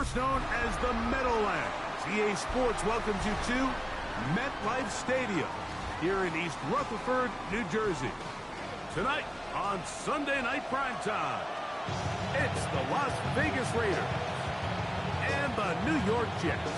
It's known as the Meadowlands. EA Sports welcomes you to MetLife Stadium here in East Rutherford, New Jersey. Tonight on Sunday Night Primetime, it's the Las Vegas Raiders and the New York Jets.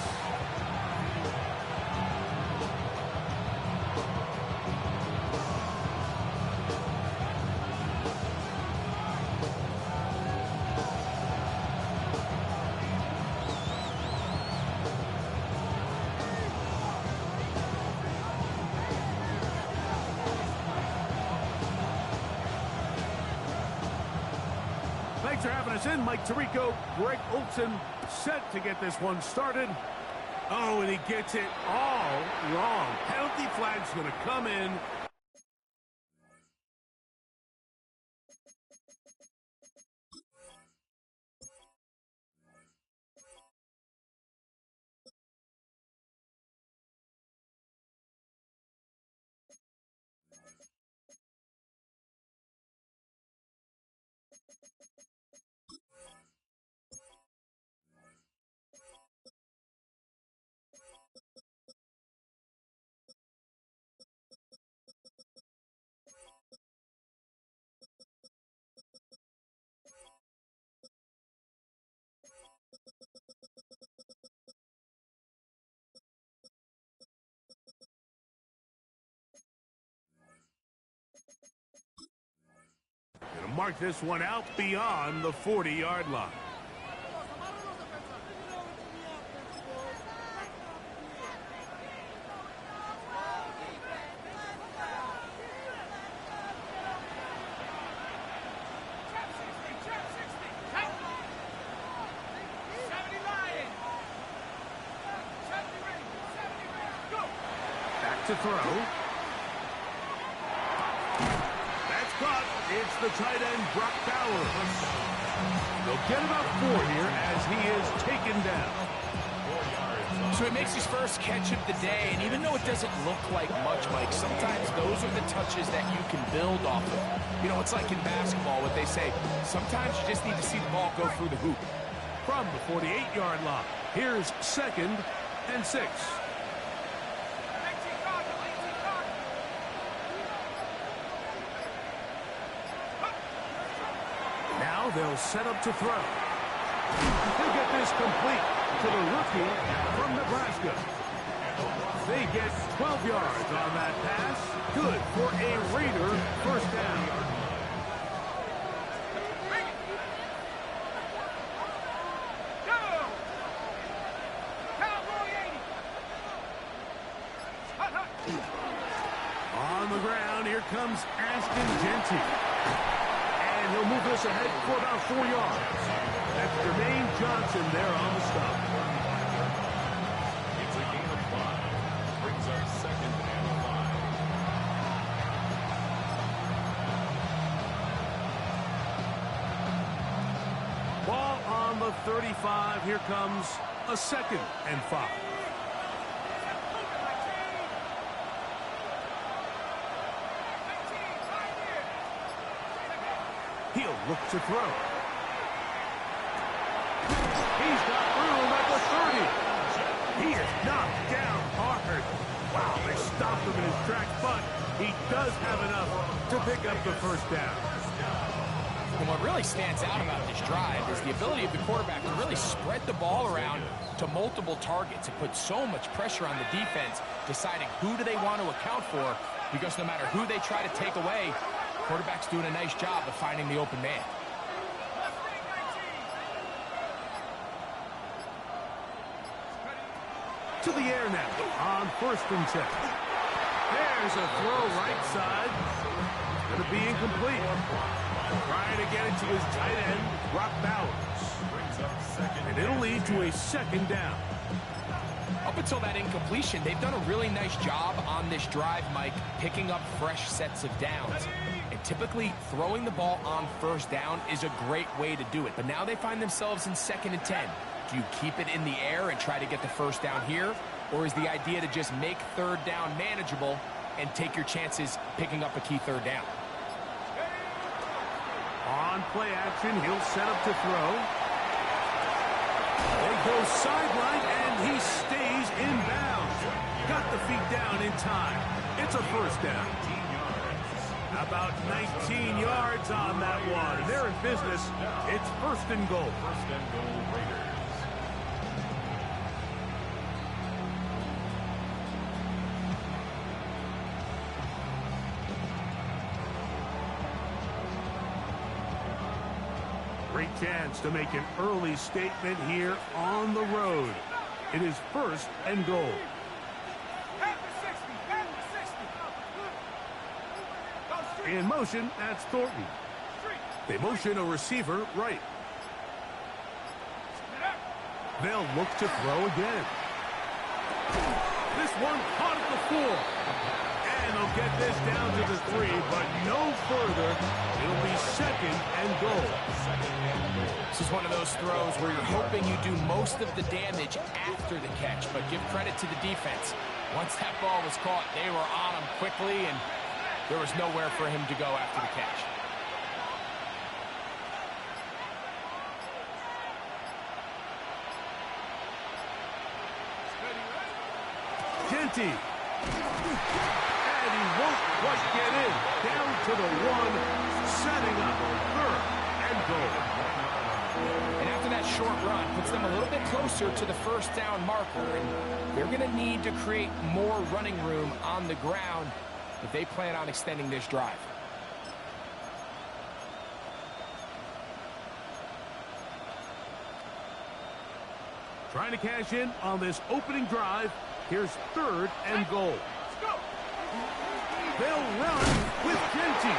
Thanks for having us in. Mike Tirico, Greg Olson, set to get this one started. Oh, and he gets it all wrong. Penalty flag's going to come in. Gonna mark this one out beyond the 40-yard line. Back to throw. It's the tight end, Brock Bowers. They'll get about 4 here as he is taken down. So he makes his first catch of the day, and even though it doesn't look like much, Mike, sometimes those are the touches that you can build off of. You know, it's like in basketball, what they say, sometimes you just need to see the ball go through the hoop. From the 48-yard line, here's 2nd and 6. They'll set up to throw. He'll get this complete to the rookie from Nebraska. They get 12 yards on that pass. Good for a Raider first down. On the ground, here comes Ashton Jeanty. He'll move this ahead for about 4 yards. That's Jermaine Johnson there on the stop. It's a gain of 5. Brings our 2nd and 5. Ball on the 35. Here comes a 2nd and 5. He'll look to throw. He's got room at the 30. He is knocked down hard. Wow, they stopped him in his tracks, but he does have enough to pick up the first down. And what really stands out about this drive is the ability of the quarterback to really spread the ball around to multiple targets and put so much pressure on the defense, deciding who do they want to account for, because no matter who they try to take away, quarterback's doing a nice job of finding the open man. To the air now on 1st and 10. There's a throw right side. It's going to be incomplete. Trying to get it to his tight end, Brock Bowers. And it'll lead to a 2nd down. Up until that incompletion, they've done a really nice job on this drive, Mike, picking up fresh sets of downs. And typically, throwing the ball on 1st down is a great way to do it. But now they find themselves in 2nd and 10. Do you keep it in the air and try to get the 1st down here? Or is the idea to just make 3rd down manageable and take your chances picking up a key 3rd down? On play action, he'll set up to throw. They go sideline, and he stays in bounds. Got the feet down in time. It's a first down. About 19 yards on that one. They're in business. It's first and goal. First and goal, Raiders. Great chance to make an early statement here on the road. It is first and goal. In motion, that's Thornton. They motion a receiver right. They'll look to throw again. This one caught at the 4. And they'll get this down to the 3, but no further. It'll be second and goal. This is one of those throws where you're hoping you do most of the damage after the catch, but give credit to the defense. Once that ball was caught, they were on him quickly, and there was nowhere for him to go after the catch. Genty. And he won't quite get in. Down to the 1, setting up third and goal. And after that short run, puts them a little bit closer to the first down marker, and they're going to need to create more running room on the ground if they plan on extending this drive. Trying to cash in on this opening drive. Here's third and goal. They'll run with Genty.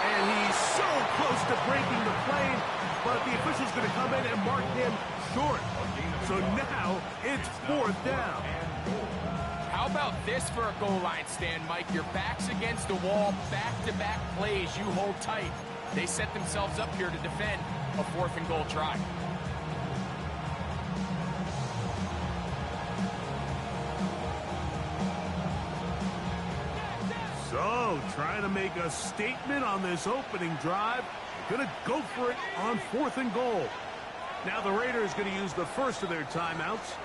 And he's so close to breaking the plane, but the official's going to come in and mark him short. So now it's fourth down. How about this for a goal line stand, Mike? Your back's against the wall, back-to-back plays, you hold tight. They set themselves up here to defend a fourth and goal try. So, trying to make a statement on this opening drive. Gonna go for it on fourth and goal. Now the Raiders going to use the first of their timeouts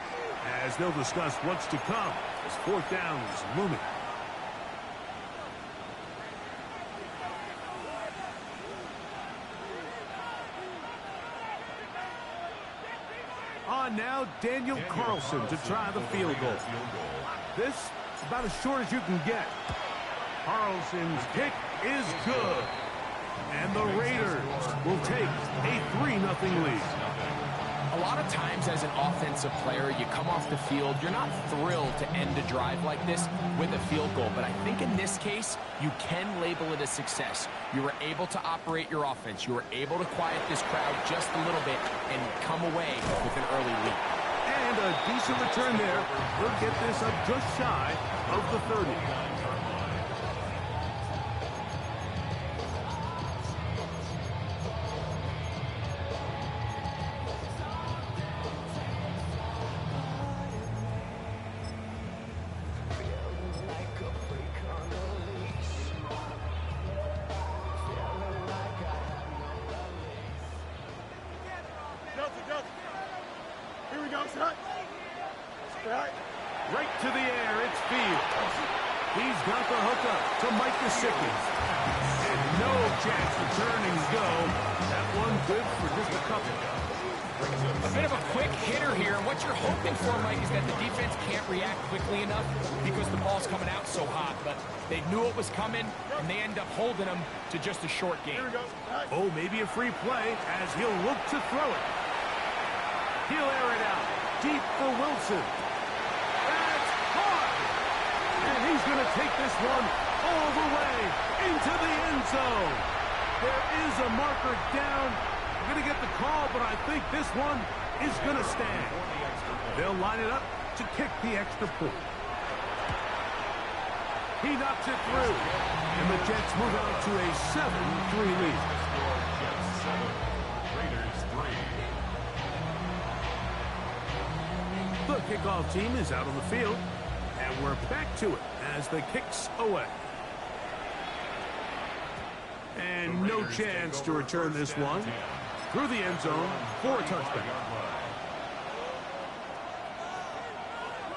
as they'll discuss what's to come as fourth down is looming. On now, Daniel Carlson to try the field goal. This about as short as you can get. Carlson's kick is good. And the Raiders will take a 3-0 lead. A lot of times as an offensive player, you come off the field, you're not thrilled to end a drive like this with a field goal. But I think in this case, you can label it a success. You were able to operate your offense. You were able to quiet this crowd just a little bit and come away with an early lead. And a decent return there. We'll get this up just shy of the 30. Here we go, son. Right to the air, it's Fields. He's got the hookup to Mike Gesicki. And no chance to turn and go. That one good for just a couple. A bit of a quick hitter here. And what you're hoping for, Mike, is that the defense can't react quickly enough because the ball's coming out so hot. But they knew it was coming, and they end up holding them to just a short game. Oh, maybe a free play as he'll look to throw it. He'll air it out. Deep for Wilson. That's caught. And he's going to take this one all the way into the end zone. There is a marker down. Going to get the call, but I think this one is going to stand. They'll line it up to kick the extra point. He knocks it through. And the Jets move on to a 7-3 lead. Jets 7, Raiders 3. The kickoff team is out on the field, and we're back to it as the kick's away. And no chance to return this one through the end zone for a touchdown.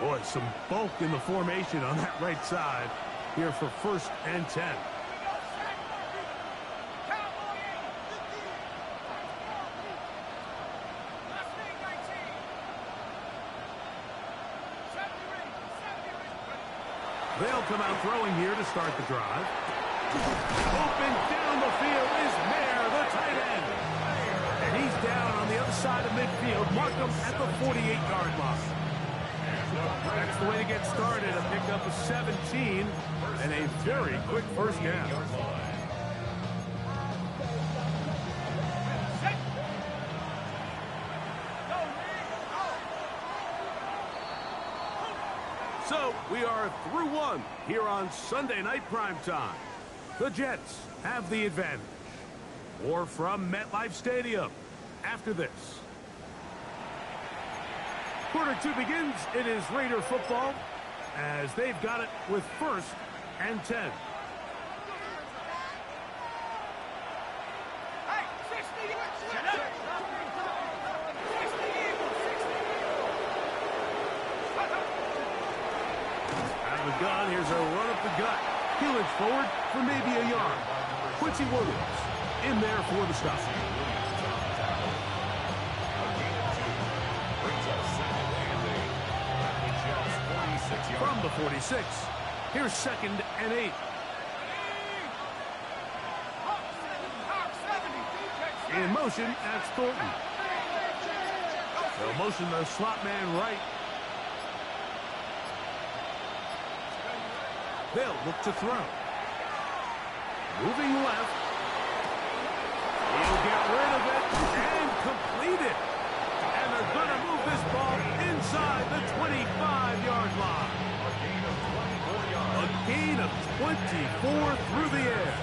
Boy, some bulk in the formation on that right side here for 1st and 10. They'll come out throwing here to start the drive. Open down the field is Mayer, the tight end. And he's down on the other side of midfield. Mark him at the 48-yard line. That's the way to get started. A pickup of 17 and a very quick first down. So we are through one here on Sunday Night Primetime. The Jets have the advantage. More from MetLife Stadium after this. Quarter 2 begins. It is Raider football as they've got it with 1st and 10. Out of the gun, here's a run up the gut. Heelage forward for maybe a yard. Quincy Williams in there for the stop. From the 46, here's 2nd and 8. In motion, that's Thornton. They'll motion the slot man right. They'll look to throw. Moving left. He'll get rid of it and complete it. And they're going to move this ball inside the 25-yard line. A gain of 24 through the air.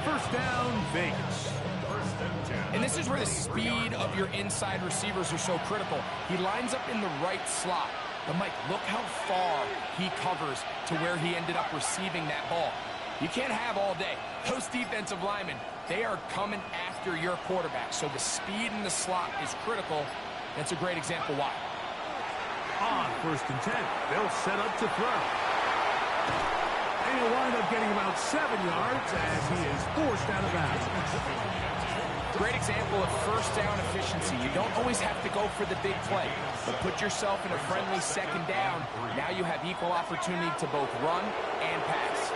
First down, Vegas. And this is where the speed of your inside receivers are so critical. He lines up in the right slot. But, Mike, look how far he covers to where he ended up receiving that ball. You can't have all day. Those defensive linemen, they are coming after your quarterback. So the speed in the slot is critical. That's a great example why. On 1st and 10, they'll set up to throw. And he'll wind up getting about 7 yards as he is forced out of bounds. Great example of first down efficiency. You don't always have to go for the big play, but put yourself in a friendly 2nd down. Now you have equal opportunity to both run and pass.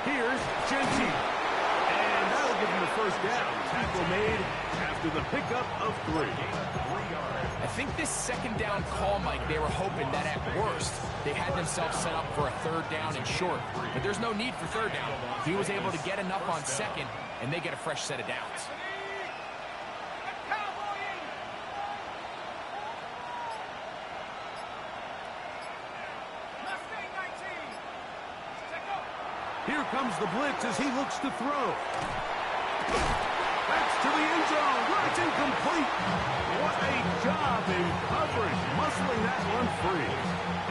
Here's Gentile. And that'll give him the first down. Tackle made after the pickup of 3. I think this 2nd down call, Mike, they were hoping that at worst they had themselves set up for a 3rd down and short. But there's no need for 3rd down. He was able to get enough on 2nd, and they get a fresh set of downs. Here comes the blitz as he looks to throw. That's to the end zone. That's incomplete. What a job in coverage, muscling that one free.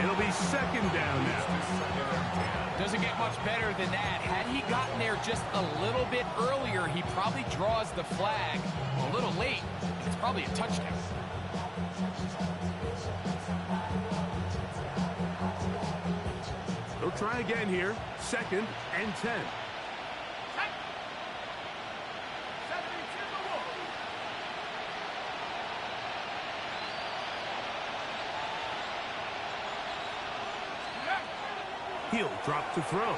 It'll be 2nd down now. Doesn't get much better than that. Had he gotten there just a little bit earlier, he probably draws the flag a little late. It's probably a touchdown. They'll try again here. 2nd and 10. He'll drop to throw. And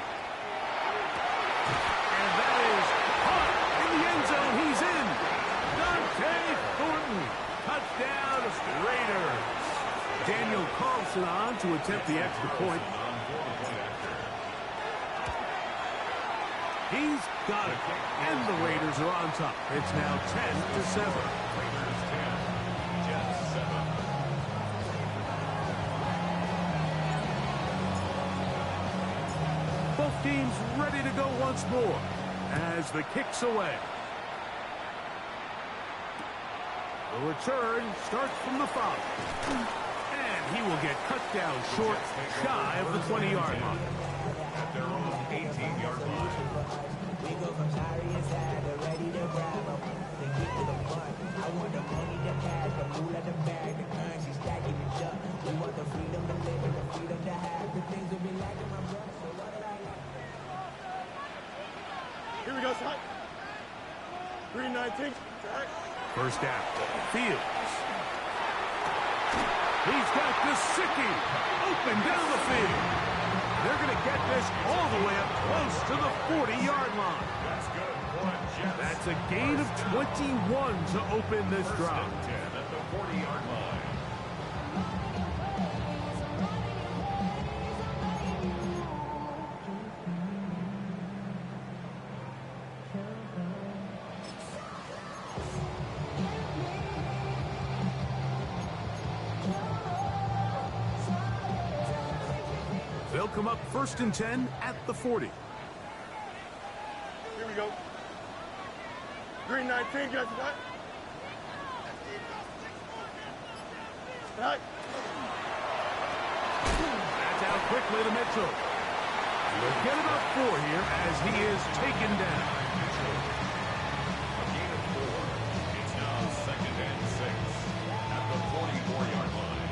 that is caught in the end zone. He's in. Dante Thornton. Touchdown, Raiders. Daniel Carlson on to attempt the extra point. He's got it. And the Raiders are on top. It's now 10-7. Raiders 10, Jets 7. Both teams ready to go once more as the kick's away. The return starts from the 5. And he will get cut down short, shy of the 20-yard line. at their own 18-yard line. We go from sorry inside to ready to grab them. They get to the front. I want the money, the cash, the moolah, the bag, the currency stacking the junk. We want the freedom to live and the freedom to have. The things will be lacking, my brother. So what did I like? Here we go, son. 319. Right. First down. Fields. He's got Gesicki open down the field. They're going to get this all the way up close to the 40-yard line. That's good for a Jets. That's a gain of 21 to open this First drive. and 10 at the 40-yard line. They'll come up first and 10 at the 40. Here we go. 319, guys. Right. Right. That's out quickly to Mitchell. We'll get about 4 here as he is taken down. A gain of 4. It's now second and 6 at the 44-yard line.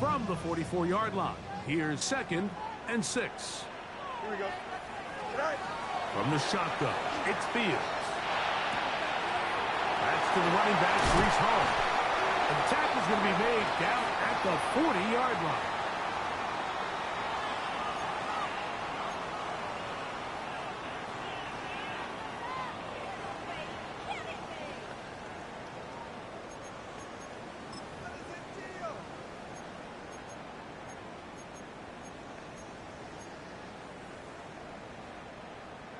From the 44-yard line, here's second and 6. Here we go. Right. From the shotgun, it's Fields. That's to the running back, Breece Hall. The tackle is going to be made down at the 40-yard line.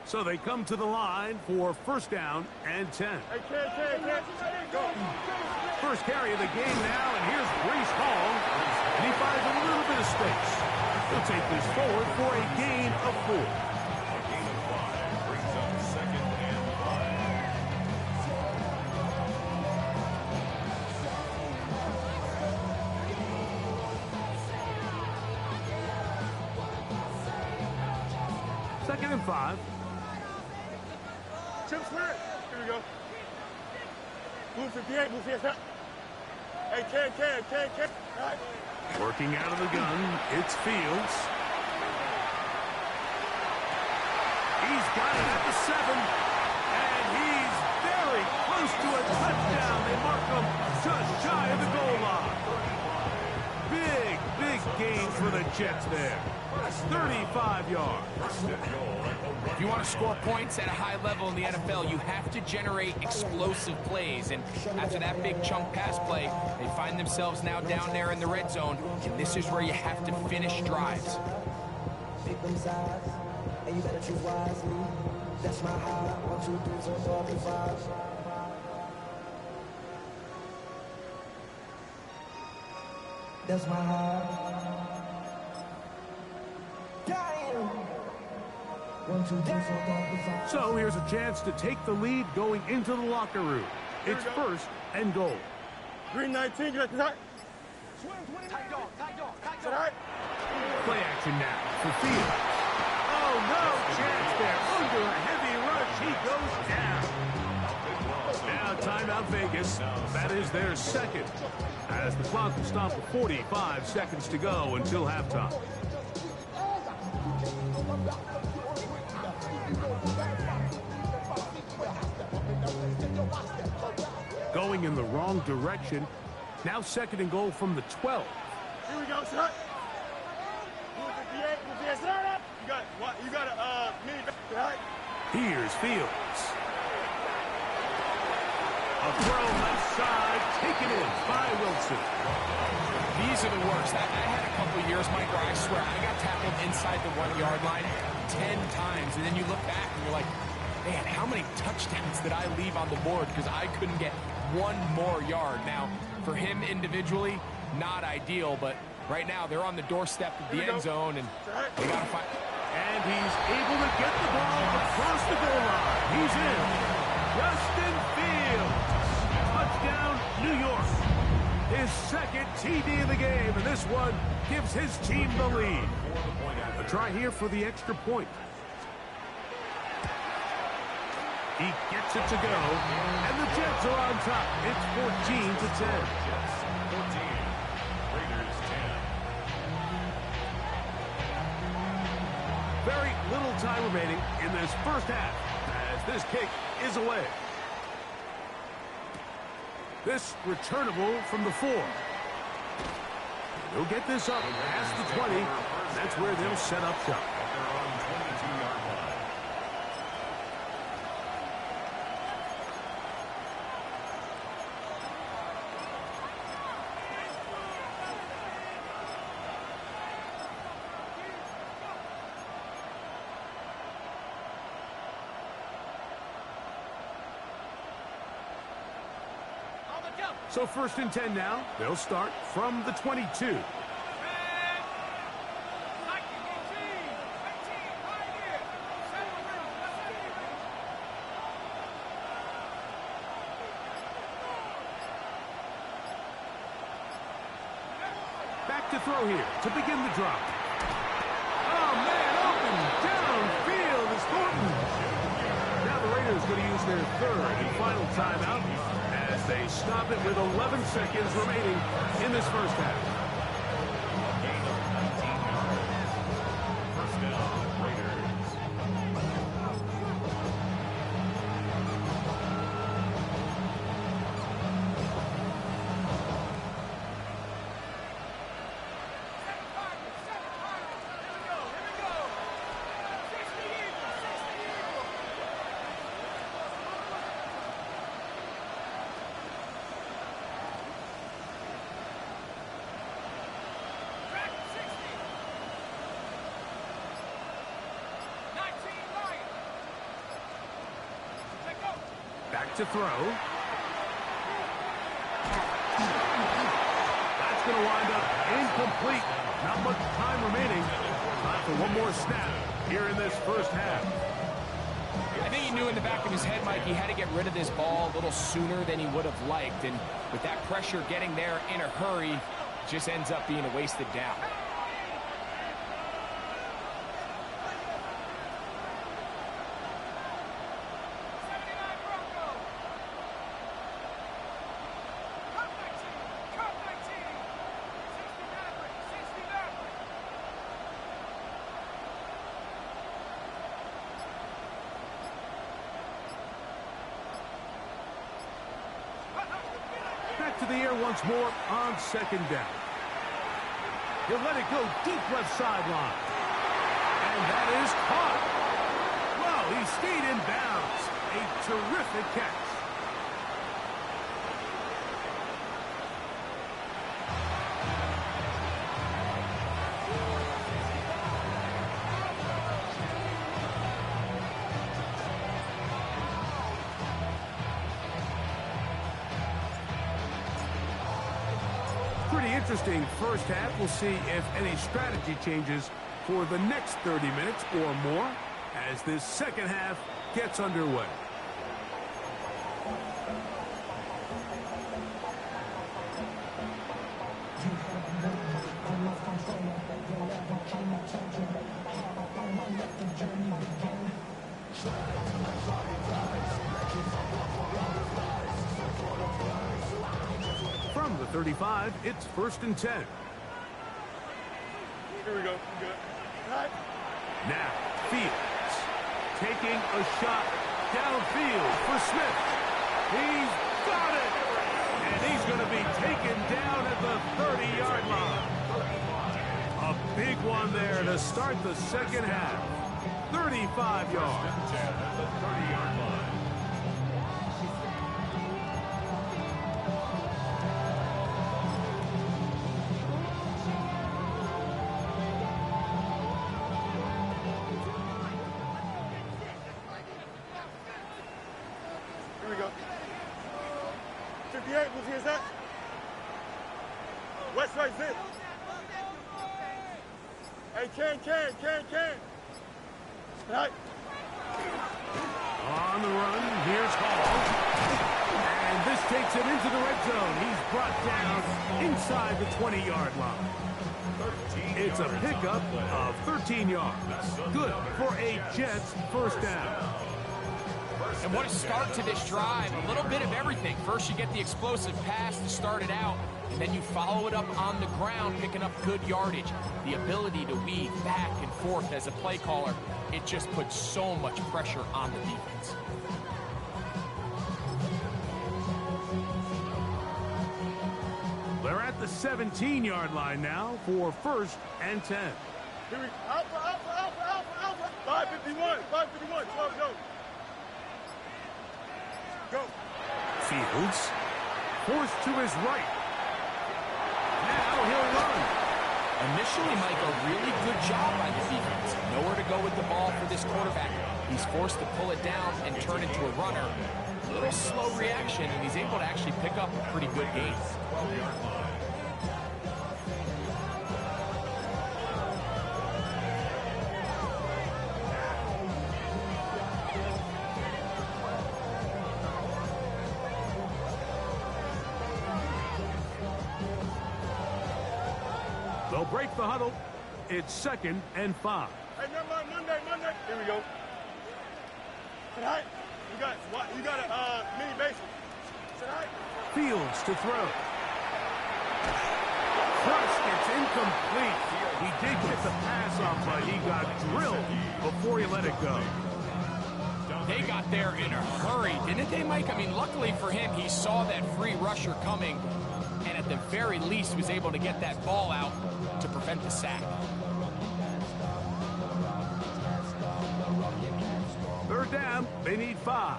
So they come to the line for first down and 10. Hey, kid. Go. First carry of the game now, and here's Breece Hall. And he finds a little bit of space. He'll take this forward for a gain of 4. A gain of 5 brings up second and 5. Second and 5. Chip Sweat. Here we go. Blue 58, blue 58. Hey, kid. Right. Working out of the gun, it's Fields. He's got it at the 7. And he's very close to a touchdown. They mark him just shy of the goal line. Big gain for the Jets there. 35 yards. If you want to score points at a high level in the NFL, you have to generate explosive plays. And after that big chunk pass play, they find themselves now down there in the red zone. And this is where you have to finish drives. Pick them sides, and you better choose wisely. That's my high. 1, 2, 3, 4, 5. That's my high. Damn. 1, 2, 3, 4, 5. So here's a chance to take the lead going into the locker room. It's first and goal. 319, guys. Right. Right. Play action now for Fields. Oh, no chance there. Under a heavy rush, he goes down. Now timeout Vegas. That is their second. As the clock will stop with 45 seconds to go until halftime. Going in the wrong direction. Now second and goal from the 12. Here we go, son. Blue 58, blue 58. Start up. You got a mini right. Here's Fields. A throw left side, taken in by Wilson. These are the worst. I had a couple of years, Mike, where I swear I got tackled inside the 1-yard line 10 times. And then you look back and you're like, man, how many touchdowns did I leave on the board because I couldn't get one more yard? Now, for him individually, not ideal, but right now they're on the doorstep of the end zone, and they got to find... And he's able to get the ball across the goal line. He's in. Justin Fields. Touchdown, New York. His second TD of the game, and this one gives his team the lead. A try here for the extra point. He gets it to go, and the Jets are on top. It's 14-10. Jets 14, Raiders 10. Very little time remaining in this first half as this kick is away. This returnable from the 4. He'll get this up past the 20. That's where they'll set up shop. At their own 22-yard line. So 1st and 10 now. They'll start from the 22. Back to throw here to begin the drop. Oh, man, open downfield is Thornton. Now the Raiders going to use their 3rd and final timeout as they stop it with 11 seconds remaining in this first half. Gain of 19 yards. First down, Raiders. Back to throw. That's going to wind up incomplete. Not much time remaining. Time for one more snap here in this first half. I think he knew in the back of his head, Mike, he had to get rid of this ball a little sooner than he would have liked. And with that pressure getting there in a hurry, it just ends up being a wasted down. Back to the air once more on 2nd down. He'll let it go deep left sideline. And that is caught. Well, he stayed in bounds. A terrific catch. Pretty interesting first half. We'll see if any strategy changes for the next 30 minutes or more as this second half gets underway. From the 35, it's 1st and 10. Here we go. Good. Right. Now, Fields taking a shot downfield for Smith. He's got it! And he's going to be taken down at the 30-yard line. A big one there to start the second half. 35 yards. 10 at the 30-yard line. Here we go. 58, who's here's that? West right zip. Hey, Ken. Right. On the run, here's Hall. And this takes him into the red zone. He's brought down inside the 20-yard line. It's a pickup of 13 yards. Good for a Jets first down. And what a start to this drive. A little bit of everything. First, you get the explosive pass to start it out, and then you follow it up on the ground, picking up good yardage. The ability to weave back and forth as a play caller, it just puts so much pressure on the defense. They're at the 17-yard line now for 1st and 10. Here we Alpha. 551, 12, go. Go. Fields forced to his right. Now he'll run. Initially, Mike, a really good job by the defense. Nowhere to go with the ball for this quarterback. He's forced to pull it down and turn into a runner. A little slow reaction, and he's able to actually pick up a pretty good gain. 12-yard line. They'll break the huddle. It's 2nd and 5. Hey, never mind, Monday. Here we go. Tonight, you got a mini basement. Tonight. Fields to throw. Thrust, it's incomplete. He did get the pass off, but he got drilled before he let it go. They got there in a hurry, didn't they, Mike? I mean, luckily for him, he saw that free rusher coming, and at the very least was able to get that ball out to prevent the sack. 3rd down, they need 5.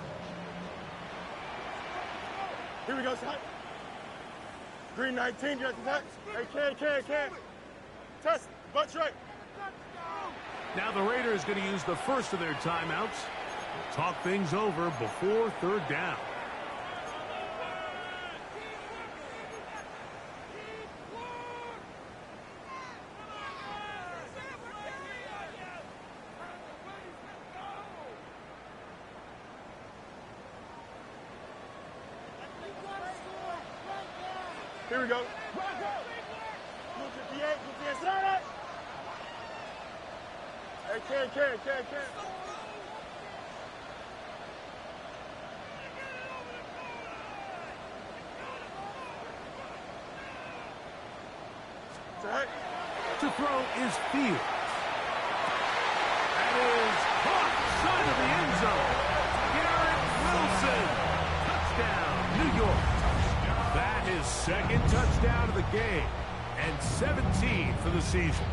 Here we go, son. Green 19, just touch. Hey, can. Test, butt straight. Now the Raiders going to use the first of their timeouts. Talk things over before 3rd down. Here we go. Move to DA, slide it. Hey, can. To throw is Fields. That is caught side of the end zone. Garrett Wilson. Touchdown, New York. That is 2nd touchdown of the game and 17 for the season.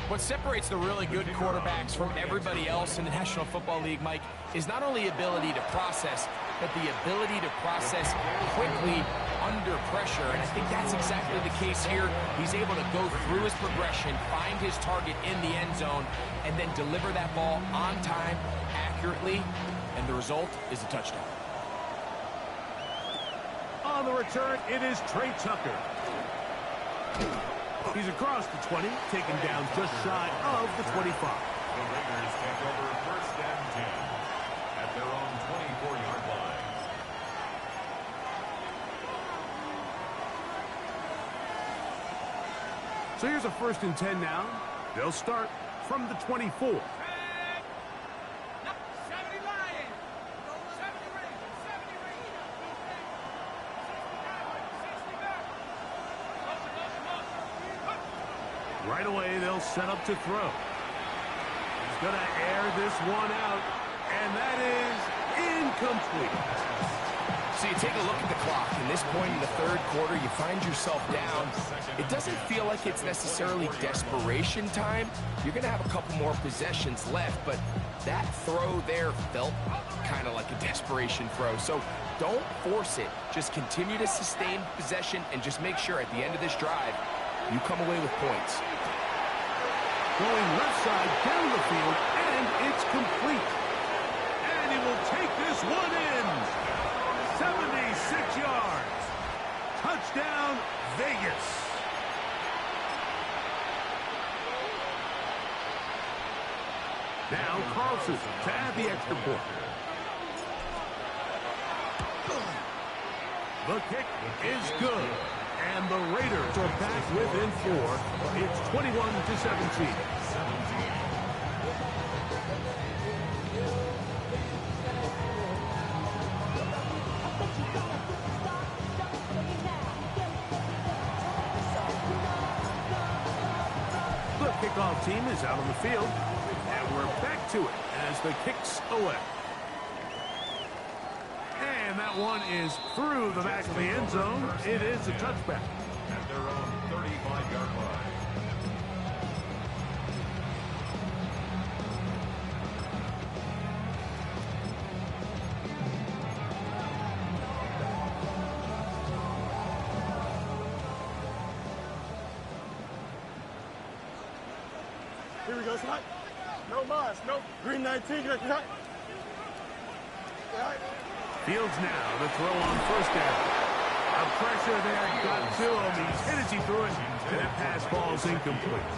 What separates the really good quarterbacks from everybody else in the National Football League, Mike, is not only ability to process, but the ability to process quickly under pressure. And I think that's exactly the case here. He's able to go through his progression, find his target in the end zone, and then deliver that ball on time, accurately, and the result is a touchdown. On the return, it is Trey Tucker. He's across the 20, taken down just shy of the 25. The Raiders take over 1st and 10 at their own 24-yard line. So here's a 1st and 10 now. They'll start from the 24. Right away, they'll set up to throw. He's going to air this one out, and that is incomplete. So you take a look at the clock. In this point in the 3rd quarter, you find yourself down. It doesn't feel like it's necessarily desperation time. You're going to have a couple more possessions left, but that throw there felt kind of like a desperation throw. So don't force it. Just continue to sustain possession and just make sure at the end of this drive, you come away with points. Going left side down the field, and it's complete. And he will take this one in. 76 yards. Touchdown, Vegas. Now Carlson to add the extra point. The kick is good. And the Raiders are back within 4. It's 21-17. The kickoff team is out on the field. And we're back to it as the kick's away. And that one is through the back of the end zone. It is a touchback. At their own 35-yard line. Here we go, Scott. No Mars, no green 19. Get that. Right. Fields now to throw on first down. A pressure there got to him. He's hit as he threw it, and that pass ball's incomplete.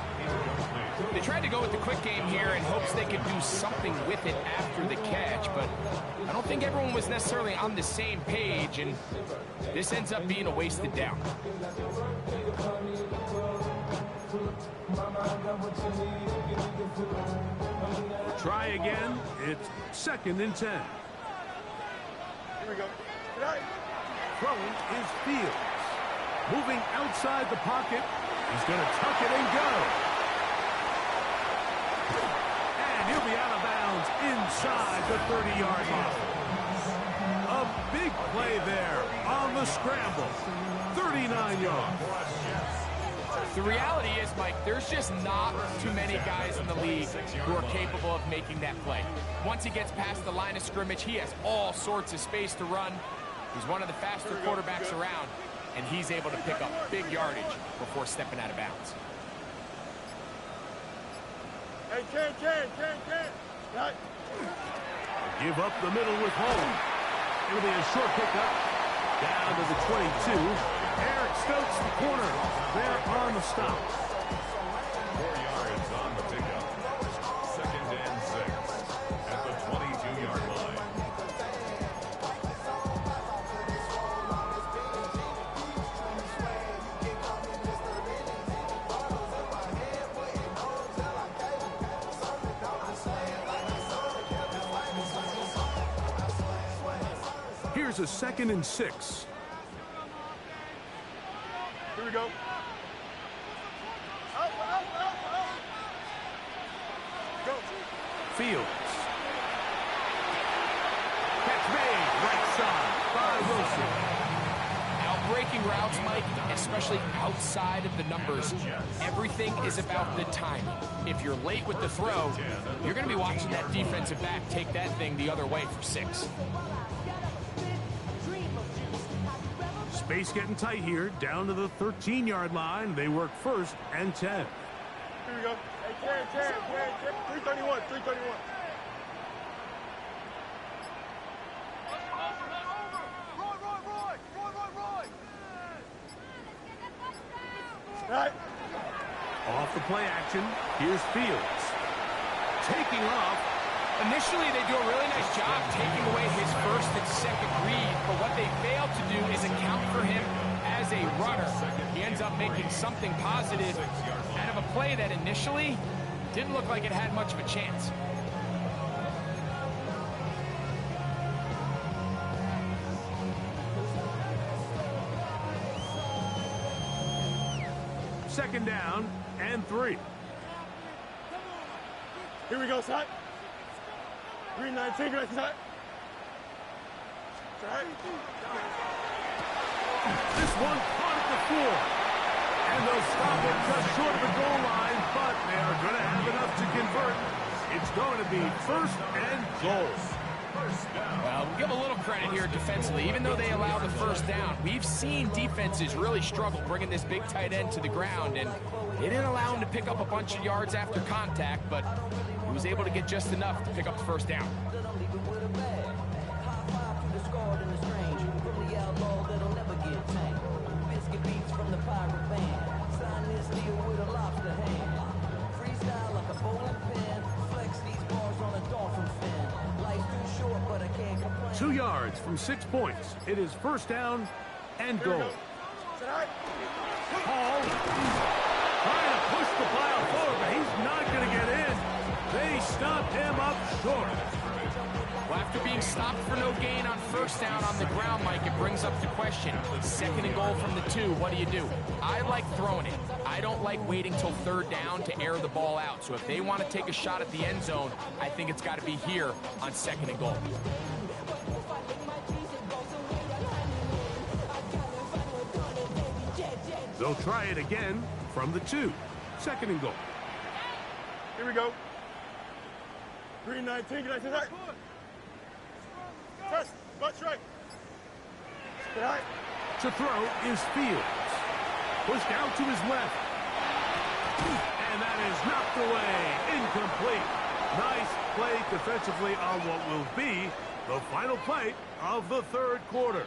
They tried to go with the quick game here in hopes they could do something with it after the catch, but I don't think everyone was necessarily on the same page, and this ends up being a wasted down. Try again. It's 2nd and 10. Here we go. Right. Throwing is Fields. Moving outside the pocket. He's going to tuck it and go. And he'll be out of bounds inside the 30-yard line. A big play there on the scramble. 39 yards. The reality is, Mike, there's just not too many guys in the league who are capable of making that play. Once he gets past the line of scrimmage, he has all sorts of space to run. He's one of the faster quarterbacks around, and he's able to pick up big yardage before stepping out of bounds. Hey, Ken. Right. Give up the middle with home. It'll be a short pickup. Down to the 22. Eric Stokes, the corner. There on the stop. 4 yards on the pickup. 2nd and 6 at the 22-yard line. Here's a 2nd and 6. Here we go. Up. Go. Fields. Catch made. Right side by Wilson. Out-breaking routes, Mike, especially outside of the numbers, everything is about the timing. If you're late with the throw, you're going to be watching that defensive back take that thing the other way for 6. Space getting tight here. Down to the 13-yard line. They work 1st and 10. Here we go. Hey, Ken. 331. Right. Off the play action. Here's Fields. Taking off. Initially, they do a really nice job taking away his 1st and 2nd read, but what they fail to do is account for him as a runner. He ends up making something positive out of a play that initially didn't look like it had much of a chance. Second down and 3. Here we go, Scott. Green 19, get that. Right. This one caught at the floor. And they'll stop it just short of the goal line, but they are going to have enough to convert. It's going to be 1st and goal. Well, we'll give a little credit here defensively. Even though they allow the 1st down, we've seen defenses really struggle bringing this big tight end to the ground, and they didn't allow him to pick up a bunch of yards after contact, but he was able to get just enough to pick up the 1st down. Freestyle like a bowling pin, flex these bars. 2 yards from 6 points. It is first down and goal. Hall trying to push the pile forward, but he's not going to get in. They stopped him up short. Well, after being stopped for no gain on first down on the ground, Mike, it brings up the question. Second and goal from the 2, what do? I like throwing it. I don't like waiting till third down to air the ball out. So if they want to take a shot at the end zone, I think it's got to be here on second and goal. They'll try it again from the 2. Second and goal. Here we go. Green 19, get that. Test, butt straight. Get out. To throw is Fields. Pushed out to his left. And that is knocked away. Incomplete. Nice play defensively on what will be the final play of the third quarter.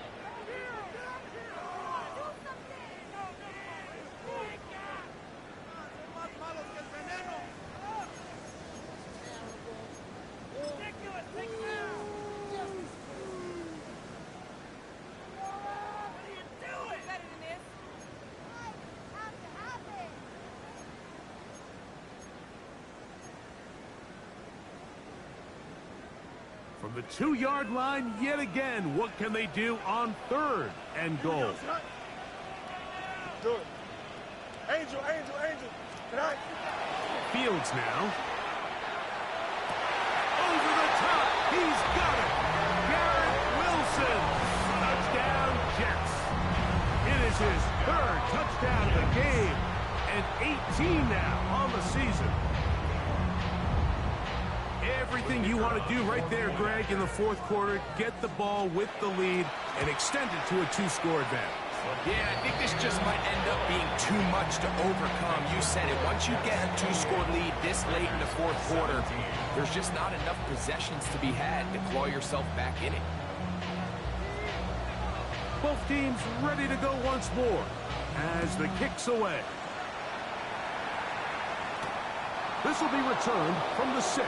From the 2-yard line yet again, what can they do on third and goal? Good. Angel. Can I? Fields now. Over the top. He's got it. Garrett Wilson. Touchdown, Jets. It is his third touchdown of the game. And 18 now on the season. Everything you want to do right there, Greg, in the fourth quarter, get the ball with the lead and extend it to a 2-score advantage. Yeah, I think this just might end up being too much to overcome. You said it. Once you get a 2-score lead this late in the fourth quarter, there's just not enough possessions to be had to claw yourself back in it. Both teams ready to go once more as the kick's away. This will be returned from the 6.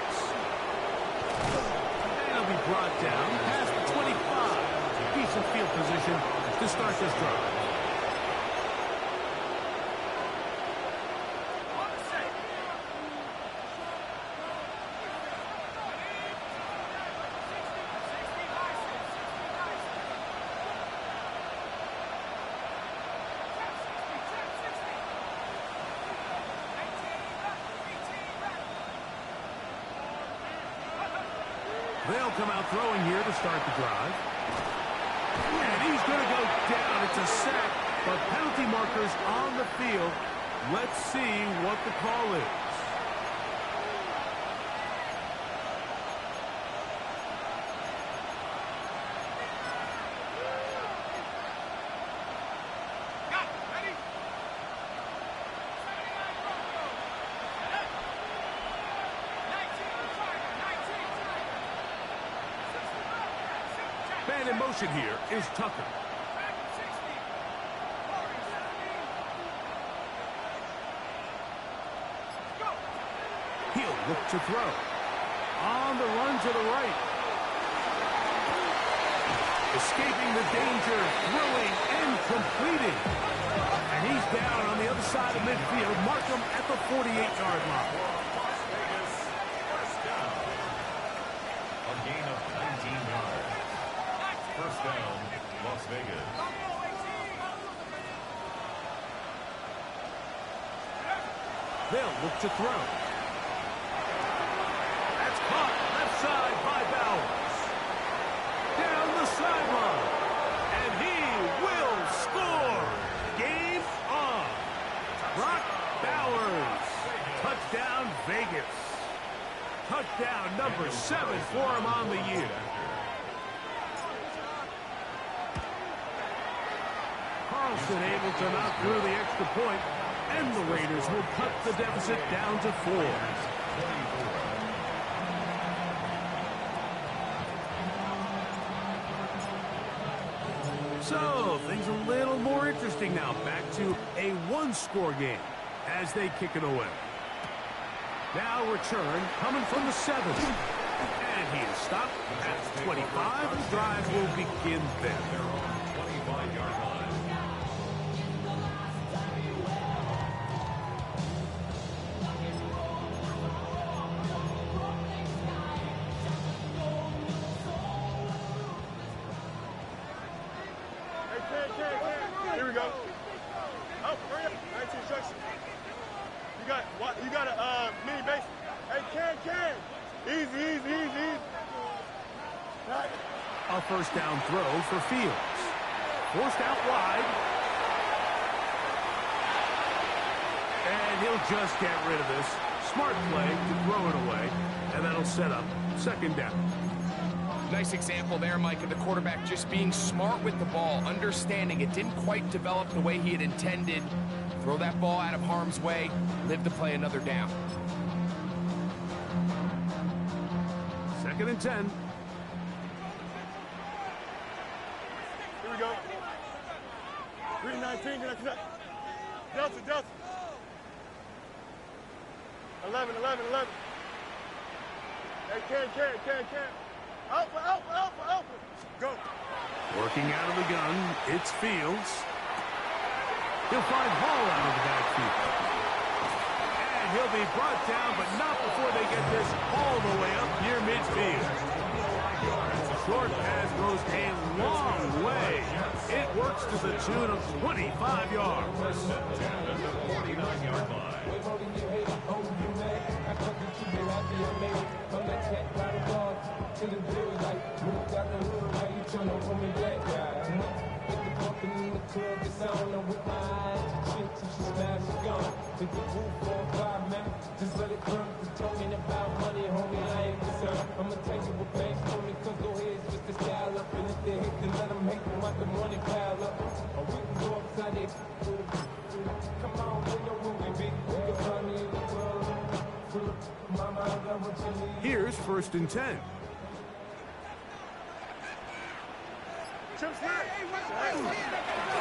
And it'll be brought down past the 25. Decent field position to start this drive. They'll come out throwing here to start the drive. And he's going to go down. It's a sack, but penalty markers on the field. Let's see what the call is. Man in motion here is Tucker. He'll look to throw. On the run to the right. Escaping the danger, throwing and completing. And he's down on the other side of midfield. Mark him at the 48-yard line. Las Vegas, first down. A gain of 19 yards. First down, Las Vegas. They'll look to throw. That's caught left side by Bowers. Down the sideline. And he will score. Game on. Brock Bowers. Touchdown Vegas. Touchdown number 7 for him on the year. Carlson able to knock through the extra point, and the Raiders will cut the deficit down to 4. So, things a little more interesting now. Back to a 1-score game as they kick it away. Now return coming from the 7. And he is stopped at 25. The drive will begin there. They're on the 25-yard line. Here we go. Oh, hurry up. 19 instruction. You got a mini base. Hey, Ken. Easy. Right. A first down throw for Fields. Forced out wide. And he'll just get rid of this. Smart play to throw it away. And that'll set up second down. Nice example there, Mike, of the quarterback just being smart with the ball, understanding it didn't quite develop the way he had intended. Throw that ball out of harm's way, live to play another down. Second and 10. Here we go. 319. Delta. 11. Hey, Ken. Alpha. Go. Working out of the gun, it's Fields. He'll find Hall out of the backfield. And he'll be brought down, but not before they get this all the way up near midfield. Short pass goes a long way. It works to the tune of 25 yards. 49-yard line. Here's first and 10. Chips here. A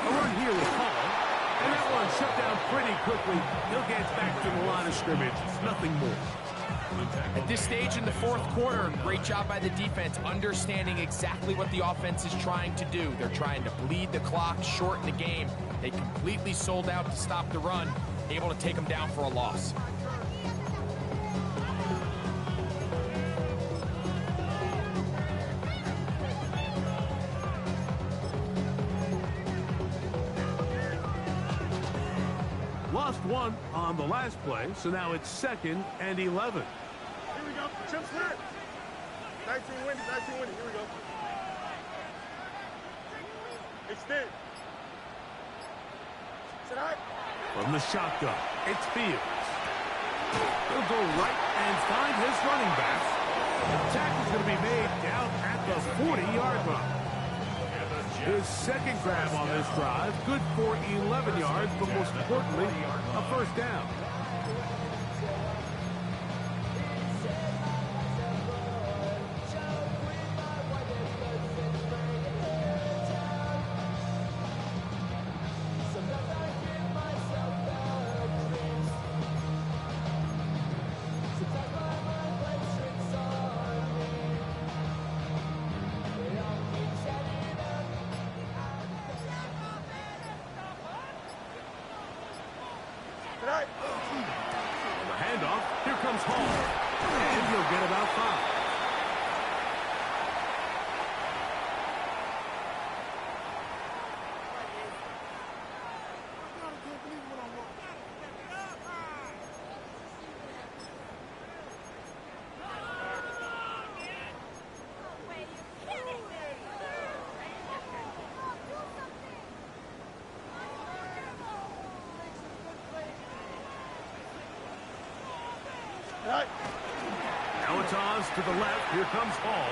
run here with Hall. And that one shut down pretty quickly. He'll get back to the line of scrimmage. Nothing more. At this stage in the fourth quarter, great job by the defense, understanding exactly what the offense is trying to do. They're trying to bleed the clock, shorten the game. They completely sold out to stop the run, able to take them down for a loss. Lost one on the last play, so now it's second and 11. Here we go. Chips here. 19 winning. Here we go. Extend. Sit high. From the shotgun, it's Fields. He'll go right and find his running back. The tackle's going to be made down at the 40-yard line. His second grab on this drive, good for 11 yards, but most importantly, a first down. On the handoff, here comes Hall. And he'll get about 5. Now it's Oz to the left. Here comes Hall.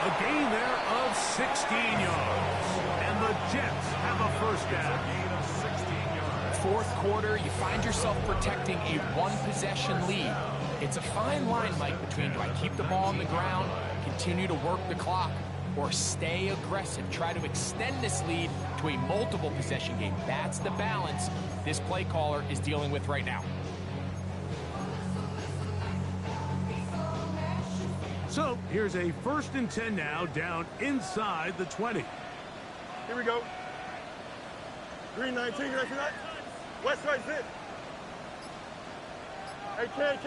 A gain there of 16 yards. And the Jets have a first down. Gain of 16 yards. Fourth quarter, you find yourself protecting a one-possession lead. It's a fine line, Mike, between do I keep the ball on the ground, continue to work the clock, or stay aggressive, try to extend this lead to a multiple possession game. That's the balance this play caller is dealing with right now. So here's a 1st and 10 now, down inside the 20. Here we go. Green 19, you ready for that? West right zip. Hey, can.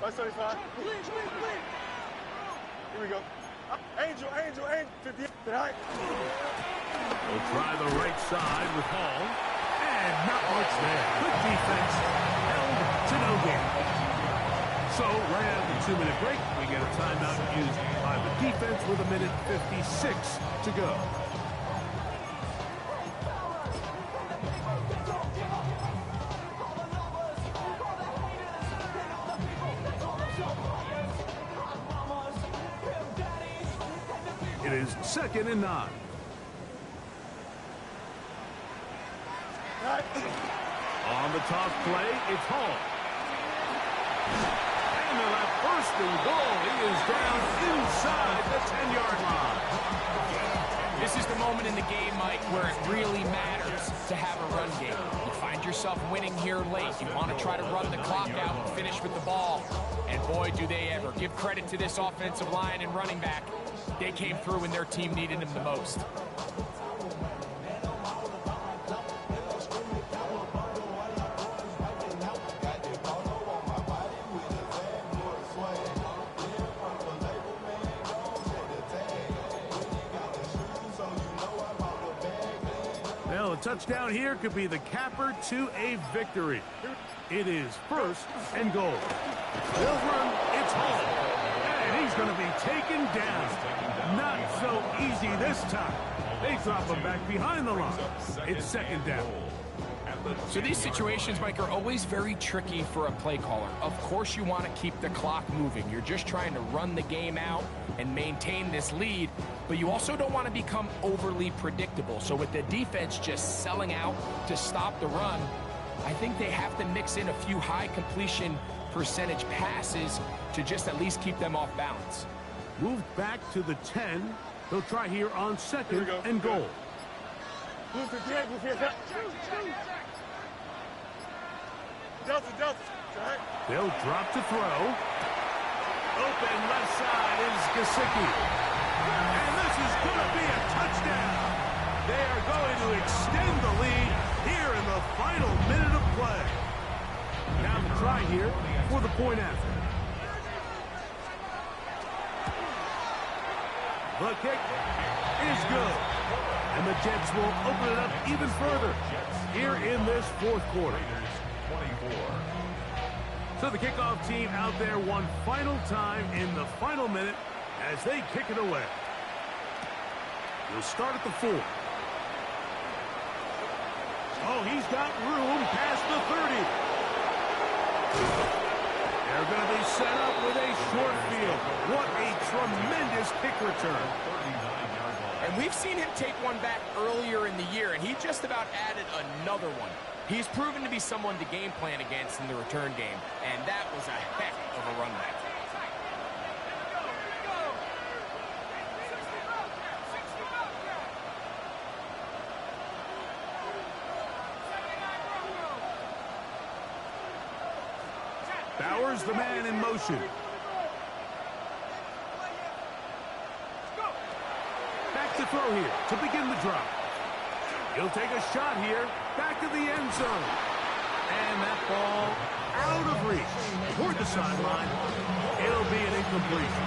West 35. Here we go. Angel. 50. Tonight. We'll try the right side with Hall. And not much there. Good defense. Held to no gain. So right after the 2-minute break, we get a timeout used by the defense with 1:56 to go. It is 2nd and 9. On the toss play, it's Hall. And they'll have 1st and goal. He is down inside the 10-yard line. This is the moment in the game, Mike, where it really matters to have a run game. You find yourself winning here late. You want to try to run the clock out and finish with the ball. And boy, do they ever. Give credit to this offensive line and running back. They came through when their team needed them the most. Well, a touchdown here could be the capper to a victory. It is 1st and goal. They'll run. It's Hall. And he's going to be taken down. Not so easy this time. They drop him back behind the line. It's 2nd down. So these situations, Mike, are always very tricky for a play caller. Of course you want to keep the clock moving. You're just trying to run the game out and maintain this lead, but you also don't want to become overly predictable. So with the defense just selling out to stop the run, I think they have to mix in a few high completion percentage passes to just at least keep them off balance. Moved back to the 10. They'll try here on 2nd and goal. Delta. They'll drop to throw. Open left side is Gesicki. And this is going to be a touchdown. They are going to extend the lead here in the final minute of play. Now the try here for the point after. The kick is good. And the Jets will open it up even further here in this 4th quarter. 24. So the kickoff team out there one final time in the final minute as they kick it away. We'll start at the 4. Oh, he's got room past the 30. They're going to be set up with a short field. What a tremendous kick return. And we've seen him take one back earlier in the year, and he just about added another one. He's proven to be someone to game plan against in the return game, and that was a heck of a run back. Bowers, the man in motion. Back to throw here to begin the drop. He'll take a shot here, back to the end zone. And that ball out of reach toward the sideline. It'll be an incompletion.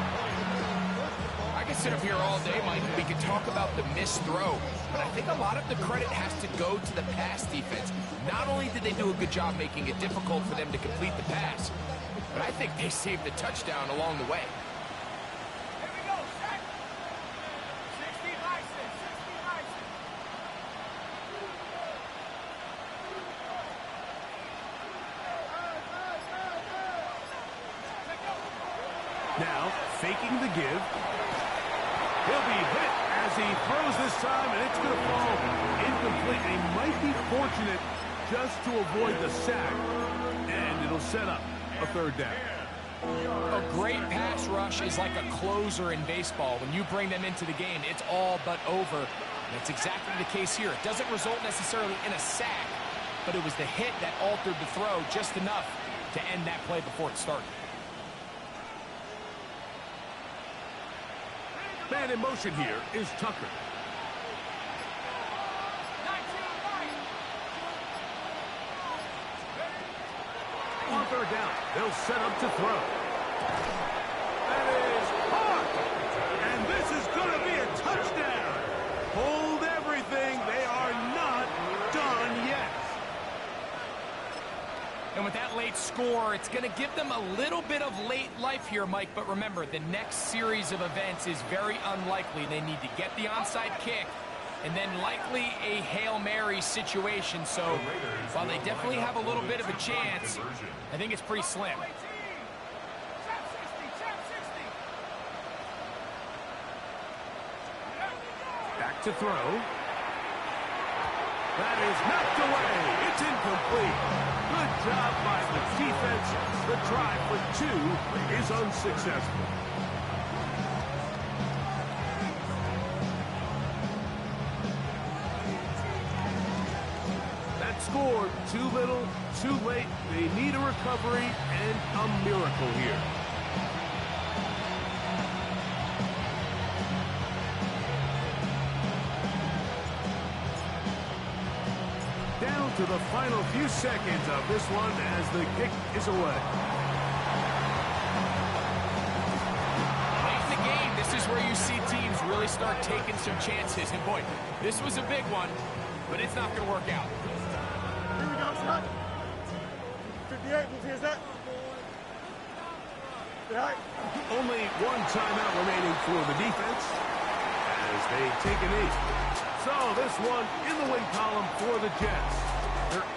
I could sit up here all day, Mike, and we could talk about the missed throw, but I think a lot of the credit has to go to the pass defense. Not only did they do a good job making it difficult for them to complete the pass, but I think they saved the touchdown along the way. Now, faking the give. He'll be hit as he throws this time, and it's going to fall incomplete. He might be fortunate just to avoid the sack, and it'll set up a third down. A great pass rush is like a closer in baseball. When you bring them into the game, it's all but over. And that's exactly the case here. It doesn't result necessarily in a sack, but it was the hit that altered the throw just enough to end that play before it started. Man in motion here is Tucker. On third down, they'll set up to throw. That is caught! And this is going to be a touchdown. Hold everything. They are not done yet. And with that late score, it's going to give them a little bit of late life here, Mike. But remember, the next series of events is very unlikely. They need to get the onside kick and then likely a Hail Mary situation. So while they definitely have a little bit of a chance, I think it's pretty slim. Back to throw. That is knocked away. It's incomplete. Good job by the defense. The try for two is unsuccessful. That score, too little, too late. They need a recovery and a miracle here. Down to the final few seconds of this one as the kick is away. Late in the game, this is where you see teams really start taking some chances. And boy, this was a big one, but it's not going to work out. Here we go, Scott. 58, who is that? Yeah. Only one timeout remaining for the defense as they take a knee. So this one in the win column for the Jets. They're